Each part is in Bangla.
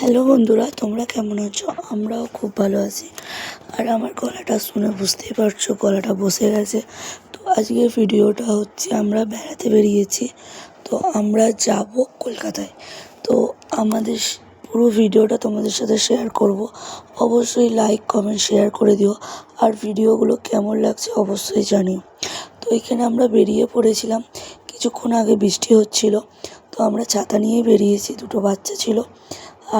হ্যালো বন্ধুরা, তোমরা কেমন আছো? আমরাও খুব ভালো আছি। আর আমার গলাটা শুনে বুঝতেই পারছো, গলাটা বসে গেছে। তো আজকের ভিডিওটা হচ্ছে আমরা বেড়াতে বেরিয়েছি। তো আমরা যাব কলকাতায়। তো আমাদের পুরো ভিডিওটা তোমাদের সাথে শেয়ার করব। অবশ্যই লাইক কমেন্ট শেয়ার করে দিও। আর ভিডিওগুলো কেমন লাগছে অবশ্যই জানিও। তো এখানে আমরা বেরিয়ে পড়েছিলাম, কিছুক্ষণ আগে বৃষ্টি হচ্ছিল। তো আমরা ছাতা নিয়ে বেরিয়েছি, দুটো বাচ্চা ছিল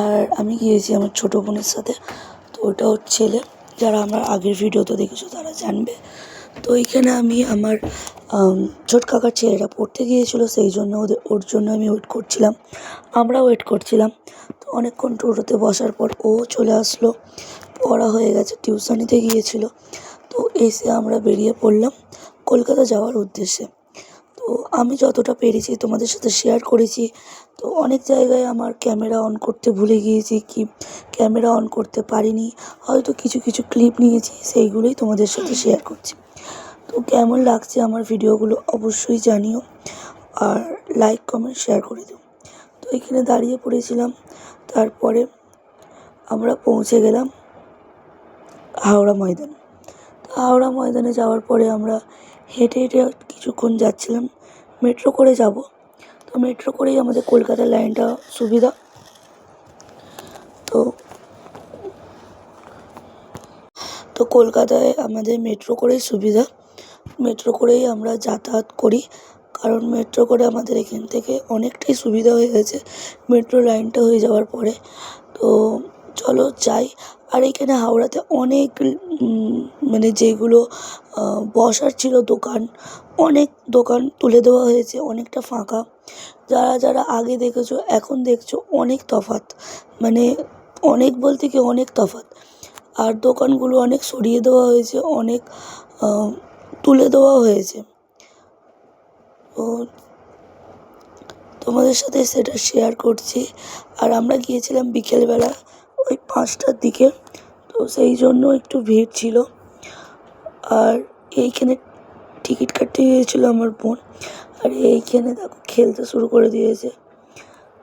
আর আমি গিয়েছি আমার ছোটো বোনের সাথে। তো ওটা ওর ছেলে, যারা আমার আগের ভিডিওতে দেখেছো তারা জানবে। তো এইখানে আমি আমার ছোট কাকার ছেলেটা পড়তে গিয়েছিলো, সেই জন্য ওর জন্য আমি ওয়েট করছিলাম, আমরা ওয়েট করছিলাম। তো অনেকক্ষণ টোটোতে বসার পর ও চলে আসলো, পড়া হয়ে গেছে, টিউশনিতে গিয়েছিল। তো এসে আমরা বেরিয়ে পড়লাম কলকাতা যাওয়ার উদ্দেশ্যে। তো আমি যতটা পেরেছি তোমাদের সাথে শেয়ার করেছি। তো অনেক জায়গায় আমার ক্যামেরা অন করতে ভুলে গিয়েছি, কি ক্যামেরা অন করতে পারিনি, হয়তো কিছু কিছু ক্লিপ নিয়েছি, সেইগুলোই তোমাদের সাথে শেয়ার করছি। তো কেমন লাগছে আমার ভিডিওগুলো অবশ্যই জানিও, আর লাইক কমেন্ট শেয়ার করে দিও। তো এখানে দাঁড়িয়ে পড়েছিলাম, তারপরে আমরা পৌঁছে গেলাম হাওড়া ময়দানে। তো হাওড়া ময়দানে যাওয়ার পরে আমরা হেঁটে হেঁটে কিছুক্ষণ যাচ্ছিলাম, মেট্রো করে যাব। তো মেট্রো করেই আমাদের কলকাতার লাইনটা সুবিধা। তো তো কলকাতায় আমাদের মেট্রো করেই সুবিধা, মেট্রো করেই আমরা যাতায়াত করি, কারণ মেট্রো করে আমাদের এখান থেকে অনেকটাই সুবিধা হয়ে গেছে মেট্রো লাইনটা হয়ে যাওয়ার পরে। তো চলো যাই। আর এখানে হাওড়াতে অনেক মানে যেগুলো বসার ছিল দোকান, অনেক দোকান তুলে দেওয়া হয়েছে, অনেকটা ফাঁকা। যারা যারা আগে দেখেছো এখন দেখছো অনেক তফাৎ, মানে অনেক বলতে কি অনেক তফাৎ। আর দোকানগুলো অনেক সরিয়ে দেওয়া হয়েছে, অনেক তুলে দেওয়া হয়েছে। তো তোমাদের সাথে সেটা শেয়ার করছি। আর আমরা গিয়েছিলাম বিকেলবেলা ওই 5টার দিকে, তো সেই জন্য একটু ভিড় ছিল। আর এইখানে টিকিট কাটতে গিয়েছিলো আমার বোন, আর এইখানে দেখো খেলতে শুরু করে দিয়েছে,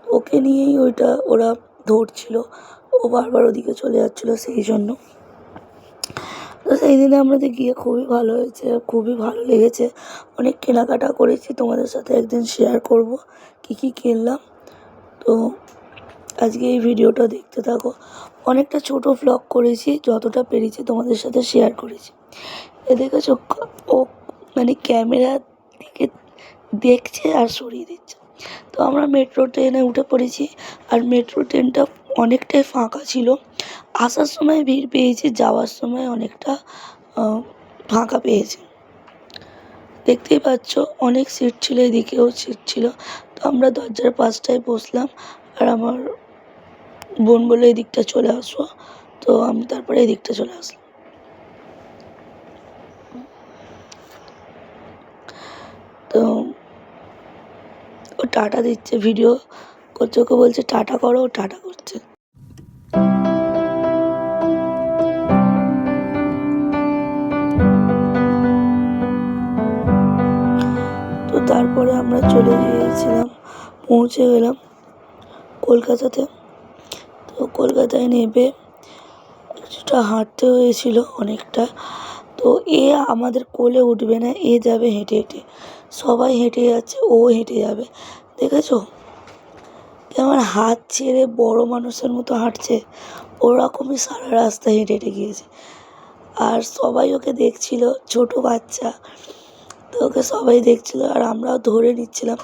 ওকে নিয়েই ওরা ধরছিল, ও বারবার ওদিকে চলে যাচ্ছিলো, সেই জন্য। তো সেই দিনে আমাদের গিয়ে খুবই ভালো হয়েছে, খুবই ভালো লেগেছে। অনেক কেনাকাটা করেছি, তোমাদের সাথে একদিন শেয়ার করব কী কী কিনলাম। তো আজকে এই ভিডিওটা দেখতে থাকো। অনেকটা ছোট ভ্লগ করেছি, যতটা পেরেছি তোমাদের সাথে শেয়ার করেছি। এ দেখেছো, ও মানে ক্যামেরা দিকে দেখছে আর সরিয়ে দিচ্ছে। তো আমরা মেট্রো ট্রেনে উঠে পড়েছি, আর মেট্রো ট্রেনটা অনেকটাই ফাঁকা ছিল। আসার সময় ভিড় পেয়েছি, যাওয়ার সময় অনেকটা ফাঁকা পেয়েছি। দেখতেই পাচ্ছ অনেক সিট ছিল, এদিকেও সিট ছিল। তো আমরা দরজার পাশটায় বসলাম, আর আমার বোন বললো এদিকটা চলে আসো, তো আমি তারপরে এদিকটা চলে আসলাম। তো ও টাটা দিচ্ছে, ভিডিও করছে, ওকে বলছে টাটা করো, ও টাটা করছে। তো তারপরে আমরা চলে গিয়েছিলাম, পৌঁছে গেলাম কলকাতাতে। তো কলকাতায় নেবে কিছুটা হাঁটতে হয়েছিল অনেকটা। তো এ আমাদের কোলে উঠবে না, এ যাবে হেঁটে হেঁটে, সবাই হেঁটে যাচ্ছে, ও হেঁটে যাবে। দেখেছো কেমন হাত ছেড়ে বড় মানুষের মতো হাঁটছে, ওরকমই সারা রাস্তা হেঁটে হেঁটে গিয়েছে। আর সবাই ওকে দেখছিল, ছোট বাচ্চা, তো ওকে সবাই দেখছিল, আর আমরাও ধরে নিচ্ছিলাম,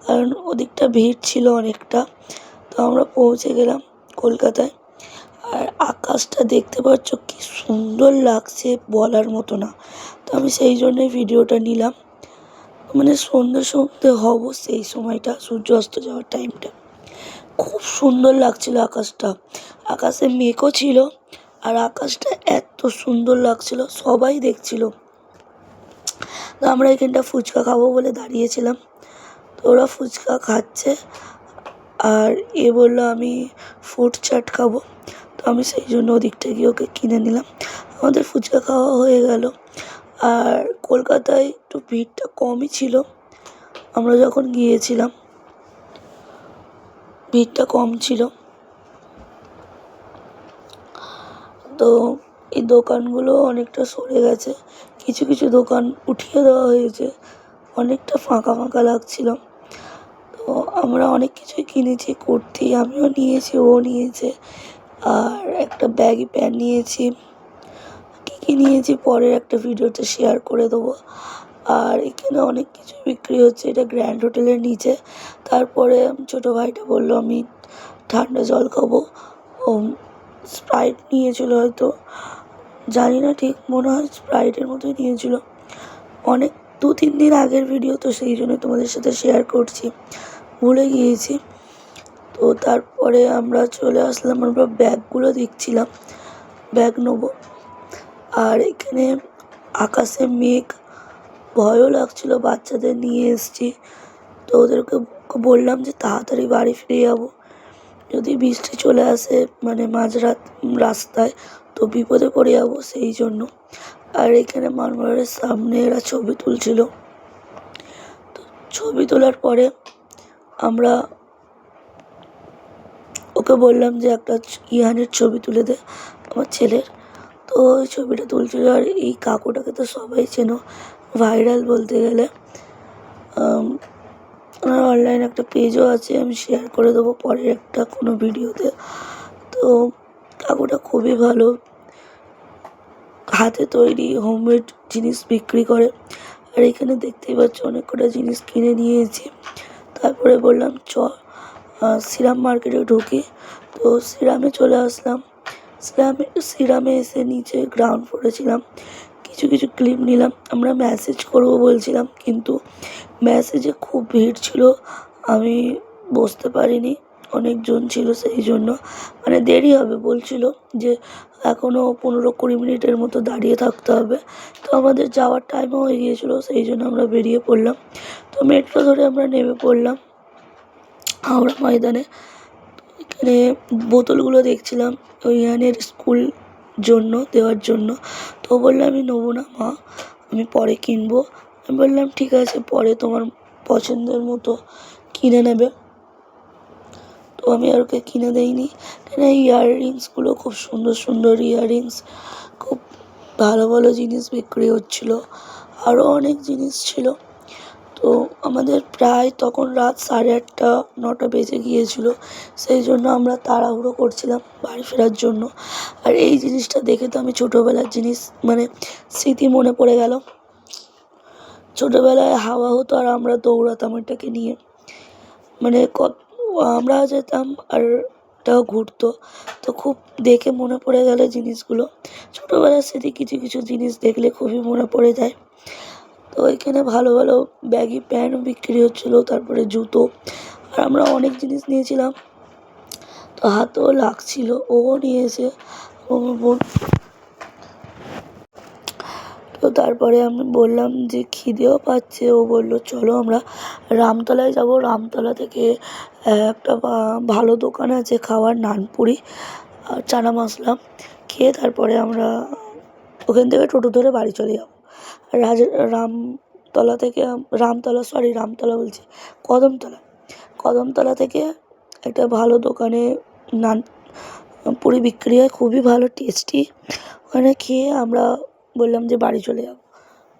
কারণ ওদিকটা ভিড় ছিল অনেকটা। তো আমরা পৌঁছে গেলাম কলকাতায়। আর আকাশটা দেখতে পাচ্ছ কি সুন্দর লাগছে, বলার মতো না। তো আমি সেই জন্যই ভিডিওটা নিলাম, মানে সন্ধ্যে সন্ধ্যে হব সেই সময়টা, সূর্য অস্ত যাওয়ার টাইমটা, খুব সুন্দর লাগছিল আকাশটা। আকাশে মেঘও ছিল, আর আকাশটা এত সুন্দর লাগছিল, সবাই দেখছিল। তো আমরা এখানটা ফুচকা খাবো বলে দাঁড়িয়েছিলাম, তো ওরা ফুচকা খাচ্ছে, আর এ বললো আমি ফুড চাট খাবো। তো আমি সেই জন্য ওদিকটা গিয়ে ওকে কিনে নিলাম, আমাদের ফুচকা খাওয়া হয়ে গেল। আর কলকাতায় একটু ভিড়টা কমই ছিল, আমরা যখন গিয়েছিলাম ভিড়টা কম ছিল। তো এই দোকানগুলো অনেকটা সরে গেছে, কিছু কিছু দোকান উঠিয়ে দেওয়া হয়েছে, অনেকটা ফাঁকা ফাঁকা লাগছিল। তো আমরা অনেক কিছুই কিনেছি, কুর্তি আমিও নিয়েছি, ও নিয়েছে, আর একটা ব্যাগি প্যান্ট নিয়েছি। কী কী নিয়েছি পরের একটা ভিডিওতে শেয়ার করে দেবো। আর এখানে অনেক কিছু বিক্রি হচ্ছে, এটা গ্র্যান্ড হোটেলের নিচে। তারপরে ছোটো ভাইটা বললো আমি ঠান্ডা জল খাবো, ও স্প্রাইট নিয়েছিল হয়তো, জানি না ঠিক, মনে হয় স্প্রাইটের মতোই নিয়েছিল। অনেক 2-3 দিন আগের ভিডিও, তো সেই জন্য তোমাদের সাথে শেয়ার করছি, ভুলে গিয়েছি। তো তারপরে আমরা চলে আসলাম, আমরা ব্যাগগুলো দেখছিলাম, ব্যাগ নেবো। আর এখানে আকাশে মেঘ, ভয়ও লাগছিল, বাচ্চাদের নিয়ে এসেছি। তো ওদেরকে বললাম যে তাড়াতাড়ি বাড়ি ফিরে যাবো, যদি বৃষ্টি চলে আসে মানে মাঝরাত রাস্তায়, তো বিপদে পড়ে যাবো, সেই জন্য। আর এখানে মানবাড়ির সামনে এরা ছবি তুলছিল। তো ছবি তোলার পরে আমরা ওকে বললাম যে একটা ইহানের ছবি তুলে দে, আমার ছেলের। তো ওই ছবিটা তুলছিল। আর এই কাকুটাকে তো সবাই চেনো, ভাইরাল বলতে গেলে। আমার অনলাইন একটা পেজও আছে, আমি শেয়ার করে দেবো পরের একটা কোনো ভিডিওতে। তো কাকুটা খুবই ভালো, হাতে তৈরি হোমমেড জিনিস বিক্রি করে। আর এখানে দেখতেই পাচ্ছ অনেক কটা জিনিস কিনে নিয়েছি। তারপরে বললাম সিরাম মার্কেটে ঢুকি। তো সিরামে চলে আসলাম। সিরামে এসে নিচে গ্রাউন্ড ফ্লোরে ছিলাম, কিছু কিছু ক্লিপ নিলাম। আমরা ম্যাসেজ করবো বলছিলাম, কিন্তু ম্যাসেজে খুব ভিড় ছিল, আমি বসতে পারিনি, অনেকজন ছিল, সেই জন্য মানে দেরি হবে বলছিল, যে এখনও 15-20 মিনিটের মতো দাঁড়িয়ে থাকতে হবে। তো আমাদের যাওয়ার টাইমও হয়ে গিয়েছিলো, সেই জন্য আমরা বেরিয়ে পড়লাম। তো মেট্রো ধরে আমরা নেমে পড়লাম হাওড়া ময়দানে। এখানে বোতলগুলো দেখছিলাম ওই ইয়ানের স্কুল জন্য দেওয়ার জন্য। তো বললাম আমি নেবো না মা, আমি পরে কিনবো। আমি বললাম ঠিক আছে, পরে তোমার পছন্দের মতো কিনে নেবে। তো আমি আর ওকে কিনে দেইনি, কেন ইয়াররিংসগুলো খুব সুন্দর সুন্দর ইয়াররিংস, খুব ভালো ভালো জিনিস বিক্রি হচ্ছিলো, আরও অনেক জিনিস ছিল। তো আমাদের প্রায় তখন রাত 8:30-9টা বেজে গিয়েছিল, সেই জন্য আমরা তাড়াহুড়ো করছিলাম বাড়ি ফেরার জন্য। আর এই জিনিসটা দেখে তো আমি ছোটোবেলার জিনিস মানে স্মৃতি মনে পড়ে গেল। ছোটোবেলায় হাওয়া হতো আর আমরা দৌড়াতাম এটাকে নিয়ে, মানে আমরা যেতাম আর এটাও ঘুরতো। তো খুব দেখে মনে পড়ে গেল জিনিসগুলো, ছোটোবেলার স্মৃতি কিছু কিছু জিনিস দেখলে খুবই মনে পড়ে যায়। তো এখানে ভালো ভালো ব্যাগি প্যান্টও বিক্রি হচ্ছিলো, তারপরে জুতো, আর আমরা অনেক জিনিস নিয়েছিলাম, তো হাতেও লাগছিল। ও নিয়েছে আমার বোন। তো তারপরে আমি বললাম যে খিদেও পাচ্ছে, ও বললো চলো আমরা রামতলায় যাব। রামতলা থেকে একটা ভালো দোকান আছে খাওয়ার, নানপুরি আর চানা মশলা খেয়ে তারপরে আমরা ওখান থেকে টোটো ধরে বাড়ি চলে যাব। রামতলা থেকে রামতলা বলছি, কদমতলা থেকে একটা ভালো দোকানে নান পুরি বিক্রি হয়, খুবই ভালো টেস্টি। ওখানে খেয়ে আমরা বললাম যে বাড়ি চলে যাব।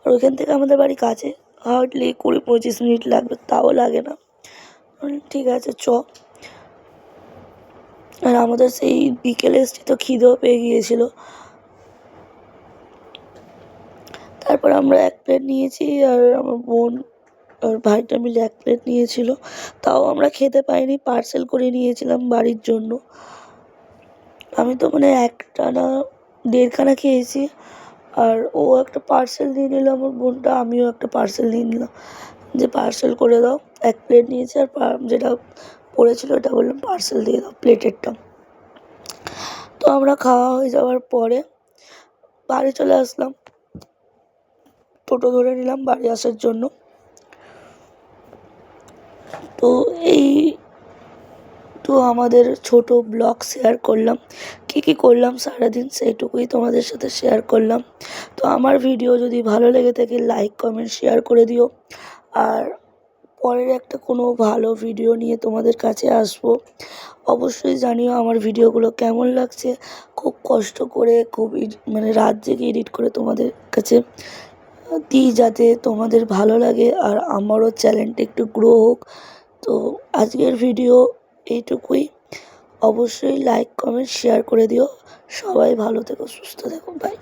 আর ওইখান থেকে আমাদের বাড়ি কাছে, হার্ডলি 20-25 মিনিট লাগবে, তাও লাগে না। ঠিক আছে চ। আর আমাদের সেই বিকেলে এসছি, তো খিদেও পেয়ে গিয়েছিল। তারপর আমরা 1 প্লেট নিয়েছি, আর আমার বোন আর ভাইটা মিলে 1 প্লেট নিয়েছিল। তাও আমরা খেতে পাইনি, পার্সেল করে নিয়েছিলাম বাড়ির জন্য। আমি তো মানে একটা না 1.5খানা খেয়েছি। আর ও একটা পার্সেল নিয়ে নিল, আমার বোনটা, আমিও একটা পার্সেল নিয়ে নিলাম, যে পার্সেল করে দাও। 1 প্লেট নিয়েছি, আর যেটা পড়েছিল ওটা বললাম পার্সেল দিয়ে দাও প্লেটেরটা। তো আমরা খাওয়া হয়ে যাওয়ার পরে বাড়ি চলে আসলাম, টোটো ধরে নিলাম বাড়ি আসার জন্য। তো এই তো আমাদের ছোট ব্লগ শেয়ার করলাম, কী করলাম সারাদিন সেইটুকুই তোমাদের সাথে শেয়ার করলাম। তো আমার ভিডিও যদি ভালো লেগে থাকে লাইক কমেন্ট শেয়ার করে দিও। আর পরের একটা কোনো ভালো ভিডিও নিয়ে তোমাদের কাছে আসবো। অবশ্যই জানিও আমার ভিডিওগুলো কেমন লাগছে। খুব কষ্ট করে খুব মানে রাত জেগে এডিট করে তোমাদের কাছে দিই, যাতে তোমাদের ভালো লাগে আর আমারও চ্যানেলটা একটু গ্রো হোক। তো আজকের ভিডিও এইটুকুই। অবশ্যই লাইক কমেন্ট শেয়ার করে দিও। সবাই ভালো থেকো, সুস্থ থেকো, বাই।